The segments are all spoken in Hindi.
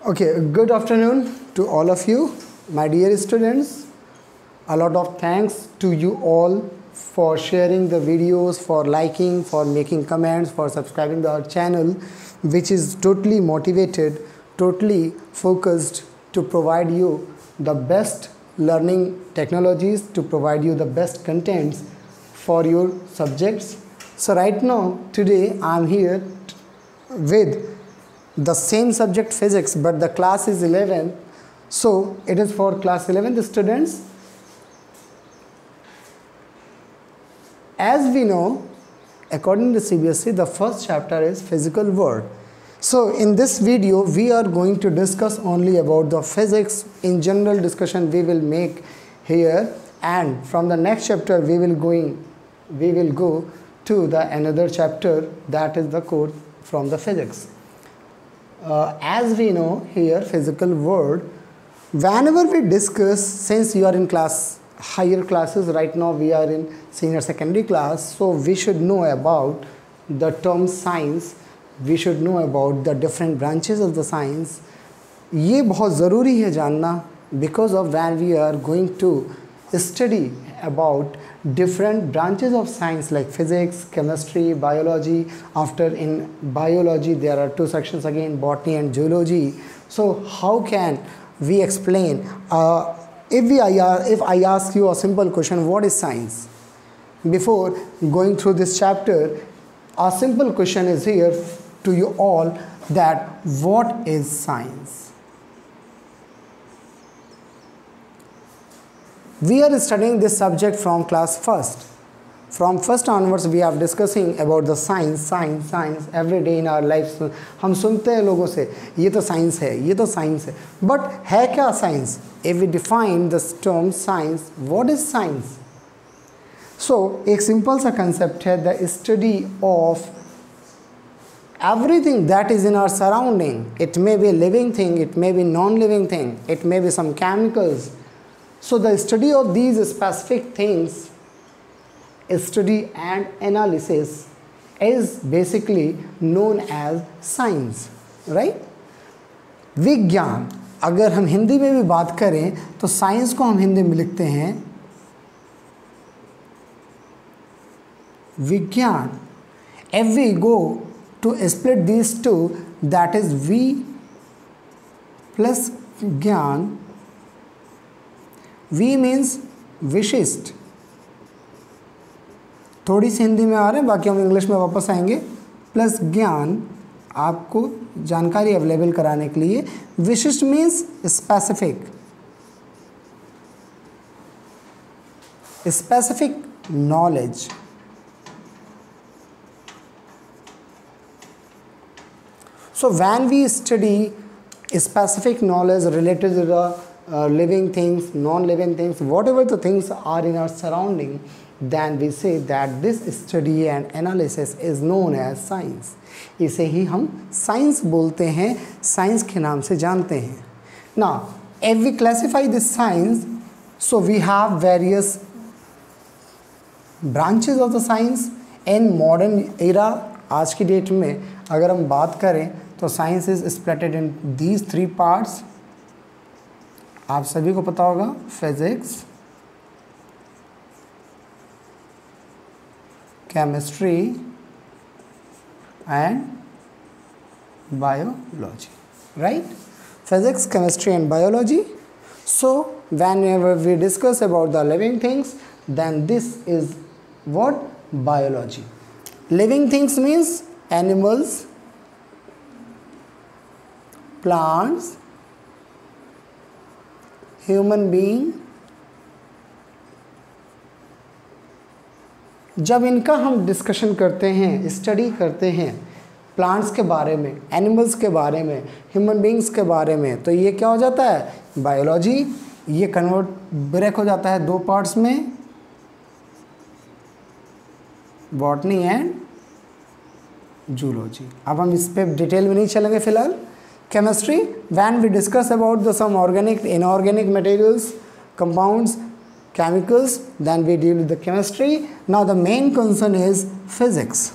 Okay, good afternoon to all of you, my dear students. A lot of thanks to you all for sharing the videos, for liking, for making comments, for subscribing to our channel, which is totally motivated, totally focused to provide you the best learning technologies, to provide you the best contents for your subjects. So right now, today I'm here with the same subject physics, but the class is 11, so it is for class 11 students. As we know, according to CBSE, the first chapter is physical world. So in this video we are going to discuss only about the physics. In general discussion we will make here, and from the next chapter we will go to the another chapter, that is the core from the physics. As we know here, physical world, whenever we discuss, since you are in higher classes, right now we are in senior secondary class, so we should know about the term science, we should know about the different branches of the science. ये बहुत ज़रूरी है जानना, because of when we are going to study about different branches of science like physics, chemistry, biology. After in biology there are two sections again, botany and zoology. So how can we explain? If I ask you a simple question, what is science? Before going through this chapter, a simple question is here to you all, that what is science? We are studying this subject from class first. From first onwards we are discussing about the science every day in our lives. हम सुनते हैं लोगों से, ये तो साइंस है, ये तो साइंस है, बट है क्या science? If we define the term science, what is science? So एक सिंपल सा concept है, the study of everything that is in our surrounding. It may be a living thing, it may be non-living thing, it may be some chemicals. So the study of these specific things, study and analysis, is basically known as science, right? विज्ञान, अगर हम हिंदी में भी बात करें तो साइंस को हम हिंदी में लिखते हैं विज्ञान. If we go to split these two, that is V plus ज्ञान. V means विशिष्ट. थोड़ी सी हिंदी में आ रहे हैं, बाकी हम इंग्लिश में वापस आएंगे. प्लस ज्ञान, आपको जानकारी अवेलेबल कराने के लिए. विशिष्ट means specific, specific knowledge. So when we study specific knowledge related to the living things, non-living things, whatever the things are in our surrounding, then we say that this study and analysis is known as science. इसे ही हम साइंस बोलते हैं, साइंस के नाम से जानते हैं. Now, if we classify this science, so we have various branches of the science. In modern era, आज की डेट में अगर हम बात करें तो science is splitted in these three parts. आप सभी को पता होगा, physics, chemistry and biology, right? Physics, chemistry and biology. So whenever we discuss about the living things, then this is what? Biology. Living things means animals, plants, human being. जब इनका हम डिस्कशन करते हैं, स्टडी करते हैं, प्लांट्स के बारे में, एनिमल्स के बारे में, ह्यूमन बींग्स के बारे में, तो ये क्या हो जाता है? बायोलॉजी. ये कन्वर्ट ब्रेक हो जाता है दो पार्ट्स में, बॉटनी एंड जूलॉजी. अब हम इस पे डिटेल में नहीं चलेंगे फिलहाल. Chemistry, when we discuss about some organic, inorganic materials, compounds, chemicals, then we deal with the chemistry. Now the main concern is physics.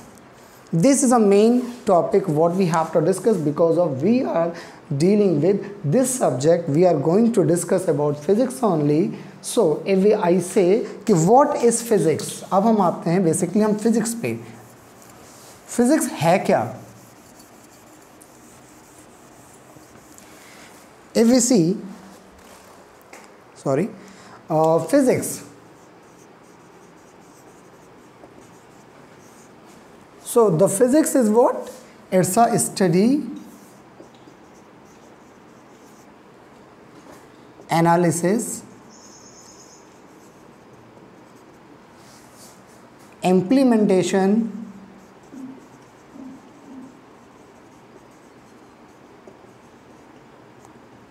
This is a main topic what we have to discuss, because of we are dealing with this subject, we are going to discuss about physics only. So if I say कि what is physics, अब हम आते हैं बेसिकली हम फिजिक्स पे. फिजिक्स है क्या? If we see, physics. So the physics is what? It's a study, analysis, implementation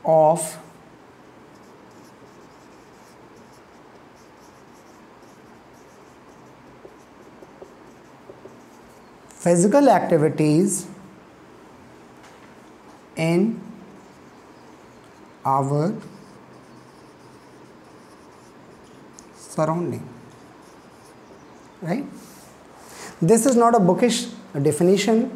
of physical activities in our surrounding. Right? This is not a bookish definition.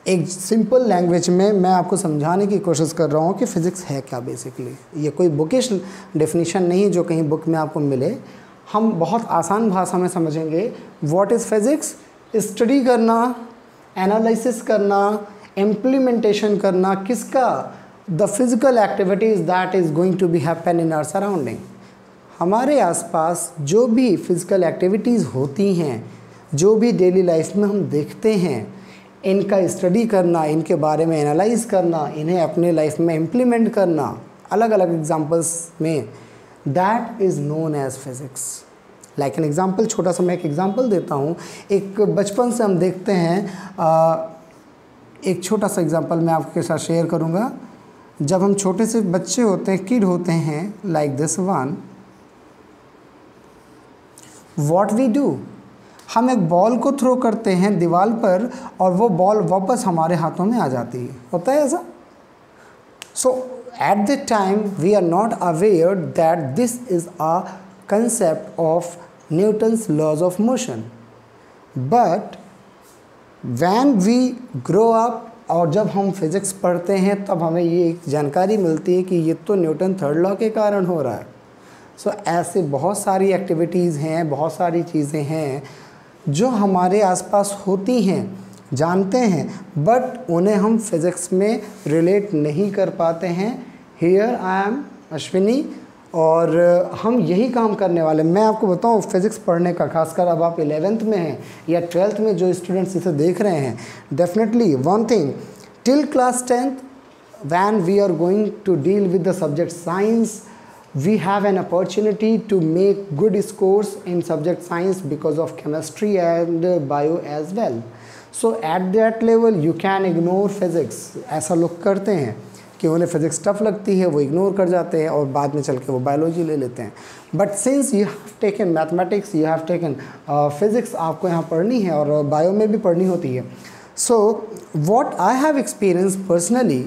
एक सिंपल लैंग्वेज में मैं आपको समझाने की कोशिश कर रहा हूँ कि फ़िज़िक्स है क्या बेसिकली. ये कोई बुकिश डेफिनेशन नहीं जो कहीं बुक में आपको मिले. हम बहुत आसान भाषा में समझेंगे. What is physics? स्टडी करना, एनालिसिस करना, इम्प्लीमेंटेशन करना. किसका? The physical activities that is going to be happen in our surrounding. हमारे आसपास जो भी फिज़िकल एक्टिविटीज़ होती हैं, जो भी डेली लाइफ में हम देखते हैं, इनका स्टडी करना, इनके बारे में एनालाइज करना, इन्हें अपने लाइफ में इम्प्लीमेंट करना अलग अलग एग्जांपल्स में, that is known as physics. Like an example, छोटा सा मैं एक एग्जांपल देता हूँ. एक बचपन से हम देखते हैं, एक छोटा सा एग्जांपल मैं आपके साथ शेयर करूँगा. जब हम छोटे से बच्चे होते हैं, किड होते हैं, like this one, what we do, हम एक बॉल को थ्रो करते हैं दीवार पर और वो बॉल वापस हमारे हाथों में आ जाती है. होता है ऐसा? So at the time we are not aware that this is a concept of Newton's laws of motion. But when we grow up, और जब हम फिज़िक्स पढ़ते हैं तब हमें ये एक जानकारी मिलती है कि ये तो न्यूटन थर्ड लॉ के कारण हो रहा है. सो ऐसे बहुत सारी एक्टिविटीज़ हैं, बहुत सारी चीज़ें हैं जो हमारे आसपास होती हैं, जानते हैं, बट उन्हें हम फिज़िक्स में रिलेट नहीं कर पाते हैं. हियर आई एम अश्विनी, और हम यही काम करने वाले. मैं आपको बताऊं फिज़िक्स पढ़ने का, खासकर अब आप 11th में हैं या 12th में जो स्टूडेंट्स इसे देख रहे हैं, definitely one thing, till class 10th when we are going to deal with the subject science, we have an opportunity to make good scores in subject science because of chemistry and bio as well. So at that level you can ignore physics. ऐसा लोग करते हैं कि उन्हें फिज़िक्स टफ लगती है, वो इग्नोर कर जाते हैं और बाद में चल के वो बायोलॉजी ले लेते हैं. But since you have taken mathematics, you have taken physics, आपको यहाँ पढ़नी है और बायो में भी पढ़नी होती है. So what I have experience personally,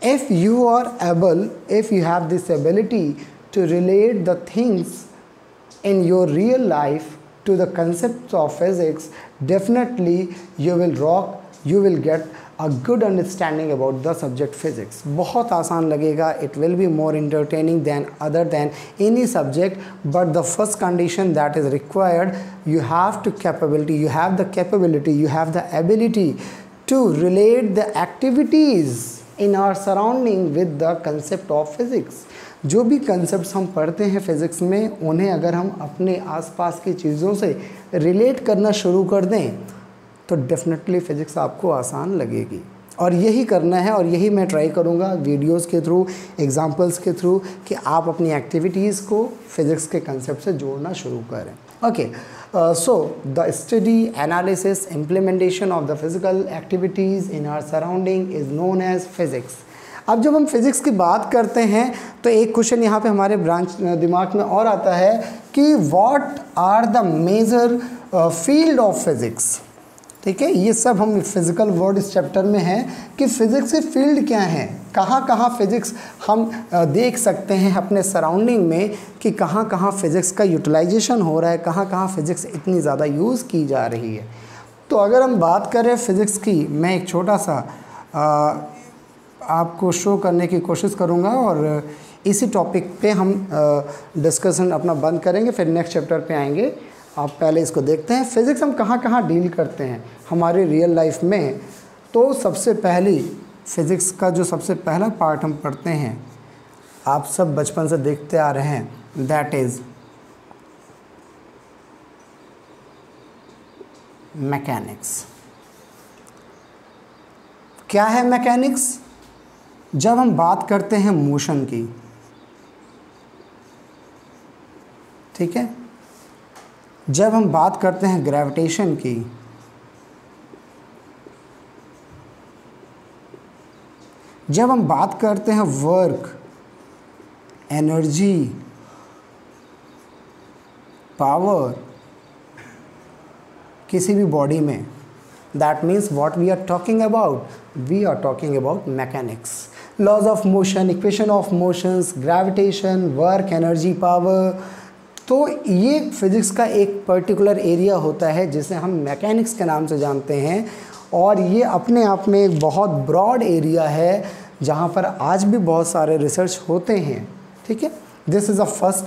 if you are able, if you have this ability to relate the things in your real life to the concepts of physics, definitely you will rock, you will get a good understanding about the subject physics. बहुत आसान लगेगा. It will be more entertaining than other than any subject, but the first condition that is required, you have the capability, you have the ability to relate the activities in our surrounding with the concept of physics. जो भी concepts हम पढ़ते हैं फिज़िक्स में, उन्हें अगर हम अपने आसपास की चीज़ों से रिलेट करना शुरू कर दें तो डेफिनेटली फ़िज़िक्स आपको आसान लगेगी. और यही करना है, और यही मैं ट्राई करूँगा वीडियोस के थ्रू, एग्जांपल्स के थ्रू, कि आप अपनी एक्टिविटीज़ को फिज़िक्स के कंसेप्ट से जोड़ना शुरू करें. Okay, so the study, analysis, implementation of the physical activities in our surrounding is known as physics. अब जब हम फिज़िक्स की बात करते हैं तो एक क्वेश्चन यहाँ पे हमारे ब्रांच दिमाग में और आता है कि what are the major field of physics. ठीक है, ये सब हम फिज़िकल वर्ड इस चैप्टर में हैं कि फ़िज़िक्स के फील्ड क्या हैं, कहाँ कहाँ फ़िज़िक्स हम देख सकते हैं अपने सराउंडिंग में, कि कहाँ कहाँ फ़िज़िक्स का यूटिलाइजेशन हो रहा है, कहाँ कहाँ फ़िज़िक्स इतनी ज़्यादा यूज़ की जा रही है. तो अगर हम बात करें फिज़िक्स की, मैं एक छोटा सा आपको शो करने की कोशिश करूँगा और इसी टॉपिक पे हम डिस्कशन अपना बंद करेंगे, फिर नेक्स्ट चैप्टर पे आएंगे। आप पहले इसको देखते हैं, फिज़िक्स हम कहाँ कहाँ डील करते हैं हमारे रियल लाइफ में। तो सबसे पहली फिज़िक्स का जो सबसे पहला पार्ट हम पढ़ते हैं, आप सब बचपन से देखते आ रहे हैं, दैट इज़ मैकेनिक्स। क्या है मैकेनिक्स? जब हम बात करते हैं मोशन की, ठीक है, जब हम बात करते हैं ग्रेविटेशन की, जब हम बात करते हैं वर्क, एनर्जी, पावर किसी भी बॉडी में, that means what we are talking about, we are talking about mechanics. Laws of motion, equation of motions, gravitation, work, energy, power. तो ये फिज़िक्स का एक पर्टिकुलर एरिया होता है जिसे हम मैकेनिक्स के नाम से जानते हैं, और ये अपने आप में एक बहुत ब्रॉड एरिया है जहाँ पर आज भी बहुत सारे रिसर्च होते हैं, ठीक है। This is a first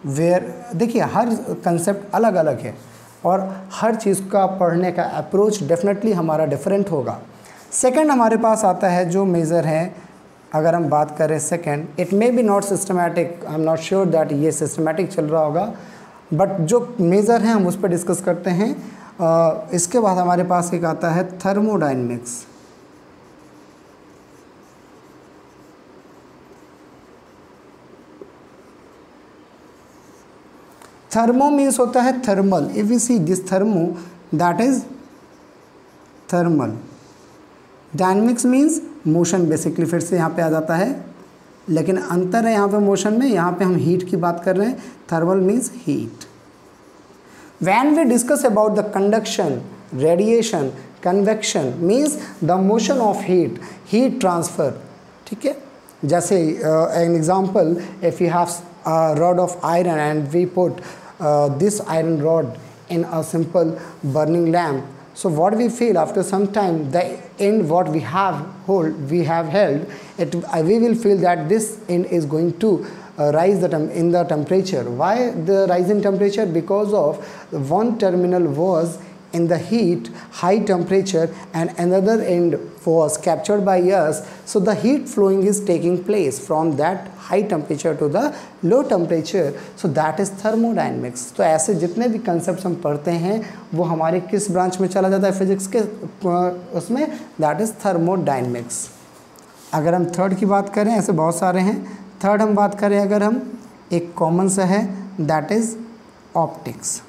where, देखिए हर कंसेप्ट अलग अलग है और हर चीज़ का पढ़ने का अप्रोच डेफिनेटली हमारा डिफरेंट होगा। सेकंड हमारे पास आता है जो मेजर है, अगर हम बात करें second, it may be not systematic, I am not sure that ये सिस्टमैटिक चल रहा होगा, बट जो मेजर है हम उस पर डिस्कस करते हैं। इसके बाद हमारे पास एक आता है थर्मोडायनेमिक्स। थर्मो मीन्स होता है thermal, if you see this thermo that is thermal. Dynamics means motion, basically फिर से यहाँ पे आ जाता है, लेकिन अंतर है यहाँ पे मोशन में, यहाँ पे हम हीट की बात कर रहे हैं। Thermal means heat. When we discuss about the conduction, radiation, convection means the motion of heat, heat transfer, ठीक है। जैसे an example, if you have a rod of iron and we put this iron rod in a simple burning lamp, so what we feel after some time, the end what we have held it, we will feel that this end is going to rise in the temperature. Why the rise in temperature? Because of one terminal was in the heat, high temperature, and another end was captured by us, so the heat flowing is taking place from that high temperature to the low temperature, so that is thermodynamics। तो ऐसे जितने भी कंसेप्ट हम पढ़ते हैं वो हमारे किस ब्रांच में चला जाता है फिजिक्स के उसमें, दैट इज थर्मोडायनेमिक्स। अगर हम थर्ड की बात करें, ऐसे बहुत सारे हैं, थर्ड हम बात करें अगर हम, एक कॉमन सा है, that is optics.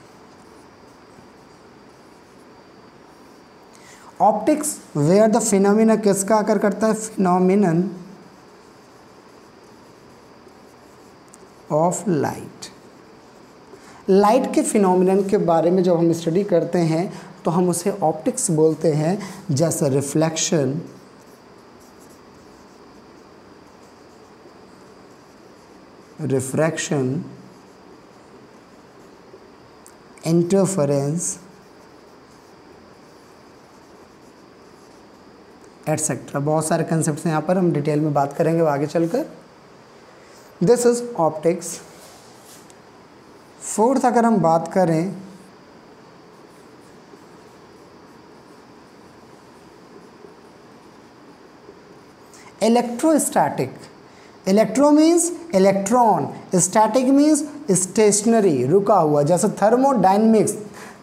Optics where the phenomena किसका आकर करता है, फिनोमिनन ऑफ लाइट। लाइट के फिनोमिनन के बारे में जब हम स्टडी करते हैं तो हम उसे ऑप्टिक्स बोलते हैं, जैसे रिफ्लेक्शन, रिफ्रैक्शन, इंटरफेरेंस एटसेट्रा। बहुत सारे कंसेप्ट्स हैं यहाँ पर, हम डिटेल में बात करेंगे आगे चलकर। This is optics. फोर्थ अगर हम बात करें, electrostatic. Electro means electron, static means stationary, रुका हुआ। जैसे thermodynamics,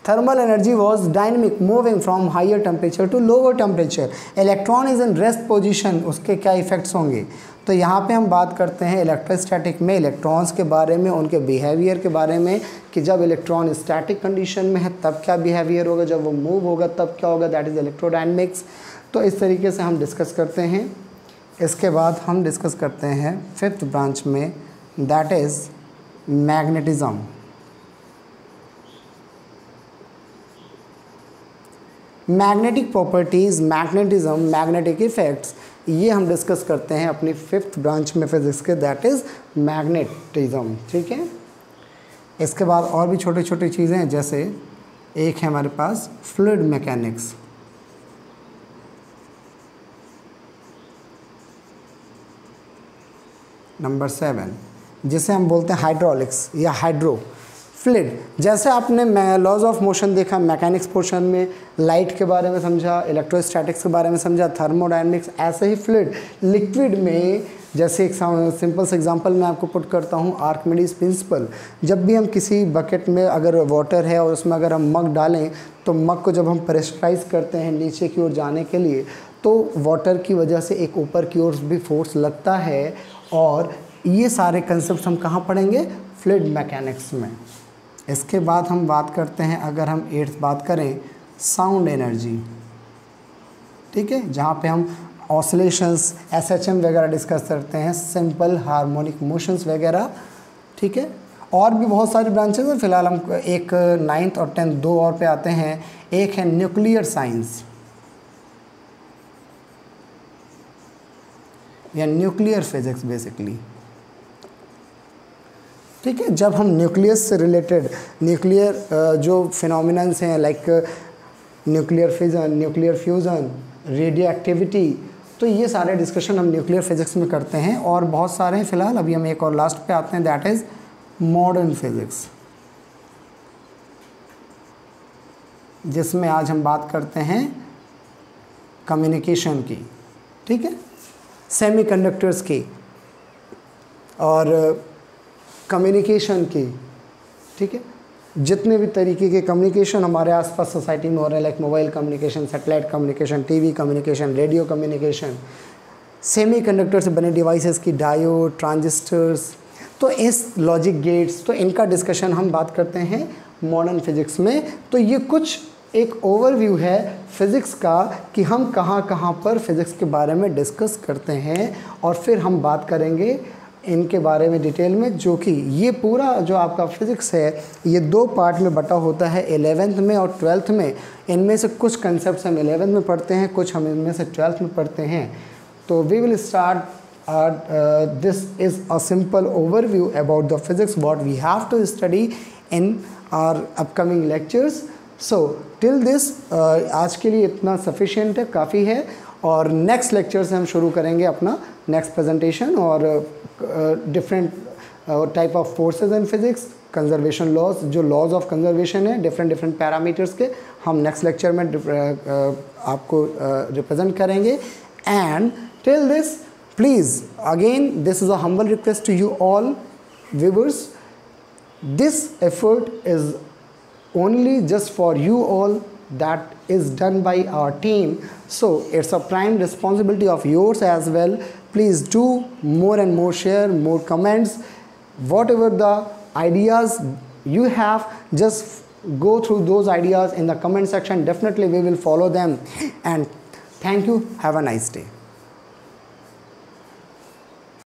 thermal energy was dynamic, moving from higher temperature to lower temperature. Electron is in rest position, उसके क्या इफेक्ट्स होंगे। तो यहाँ पे हम बात करते हैं इलेक्ट्रोस्टैटिक में इलेक्ट्रॉन्स के बारे में, उनके बिहेवियर के बारे में, कि जब इलेक्ट्रॉन स्टैटिक कंडीशन में है तब क्या बिहेवियर होगा, जब वो मूव होगा तब क्या होगा, दैट इज़ इलेक्ट्रोडायनेमिक्स। तो इस तरीके से हम डिस्कस करते हैं। इसके बाद हम डिस्कस करते हैं फिफ्थ ब्रांच में, that is magnetism. Magnetic properties, magnetism, magnetic effects, ये हम डिस्कस करते हैं अपनी फिफ्थ ब्रांच में फिजिक्स के, दैट इज़ मैग्नेटिज्म, ठीक है। इसके बाद और भी छोटी छोटी चीज़ें हैं, जैसे एक है हमारे पास फ्लूइड मैकेनिक्स। नंबर 7 जिसे हम बोलते हैं हाइड्रोलिक्स या हाइड्रो फ्लूइड। जैसे आपने लॉज ऑफ मोशन देखा मैकेनिक्स पोर्शन में, लाइट के बारे में समझा, इलेक्ट्रोस्टैटिक्स के बारे में समझा, थर्मोडायनेमिक्स, ऐसे ही फ्लूइड लिक्विड में जैसे एक सिंपल सा एग्जांपल मैं आपको पुट करता हूँ, आर्किमिडीज प्रिंसिपल। जब भी हम किसी बकेट में अगर वाटर है और उसमें अगर हम मग डालें तो मग को जब हम प्रेशराइज करते हैं नीचे की ओर जाने के लिए तो वाटर की वजह से एक ऊपर की ओर भी फोर्स लगता है। और ये सारे कंसेप्ट हम कहाँ पढ़ेंगे? फ्लूइड मैकेनिक्स में। इसके बाद हम बात करते हैं, अगर हम 8th बात करें, साउंड एनर्जी, ठीक है, जहाँ पे हम ऑसिलेशंस, SHM वगैरह डिस्कस करते हैं, सिंपल हार्मोनिक मोशंस वगैरह, ठीक है। और भी बहुत सारी ब्रांचेस हैं, फिलहाल हम एक 9th और 10th 2 और पे आते हैं। एक है न्यूक्लियर साइंस या न्यूक्लियर फिजिक्स बेसिकली, ठीक है। जब हम न्यूक्लियस से रिलेटेड न्यूक्लियर जो फिनोमिनन्स हैं like nuclear fission, nuclear fusion, radio activity, तो ये सारे डिस्कशन हम न्यूक्लियर फिजिक्स में करते हैं। और बहुत सारे हैं, फिलहाल अभी हम एक और लास्ट पे आते हैं, दैट इज़ मॉडर्न फिजिक्स, जिसमें आज हम बात करते हैं कम्युनिकेशन की, ठीक है, सेमीकंडक्टर्स की और कम्युनिकेशन की, ठीक है। जितने भी तरीके के कम्युनिकेशन हमारे आसपास सोसाइटी में हो रहे हैं, like mobile communication, satellite communication, TV communication, radio communication, semiconductor से बने डिवाइसेस की डायोड, ट्रांजिस्टर्स, तो इस लॉजिक गेट्स, तो इनका डिस्कशन हम बात करते हैं मॉडर्न फिजिक्स में। तो ये कुछ एक ओवरव्यू है फिज़िक्स का कि हम कहाँ कहाँ पर फिज़िक्स के बारे में डिस्कस करते हैं, और फिर हम बात करेंगे इनके बारे में डिटेल में, जो कि ये पूरा जो आपका फिज़िक्स है ये 2 पार्ट में बटा होता है, 11th में और 12th में। इनमें से कुछ कंसेप्ट हम 11th में पढ़ते हैं, कुछ हम इनमें से 12th में पढ़ते हैं। तो we will start this is a simple overview about the physics what we have to study in our upcoming lectures. So till this आज के लिए इतना सफिशिएंट है, काफ़ी है। और नेक्स्ट लेक्चर से हम शुरू करेंगे अपना नेक्स्ट प्रेजेंटेशन, और different type of forces in physics, conservation laws, जो लॉज ऑफ कंजर्वेशन है डिफरेंट पैरामीटर्स के, हम नेक्स्ट लेक्चर में आपको रिप्रेजेंट करेंगे। And till this please again this is a humble request to you all viewers, this effort is only just for you all, that is done by our team, so it's a prime responsibility of yours as well. Please do more and more share, more comments, whatever the ideas you have, just go through those ideas in the comment section. Definitely we will follow them, and thank you. Have a nice day.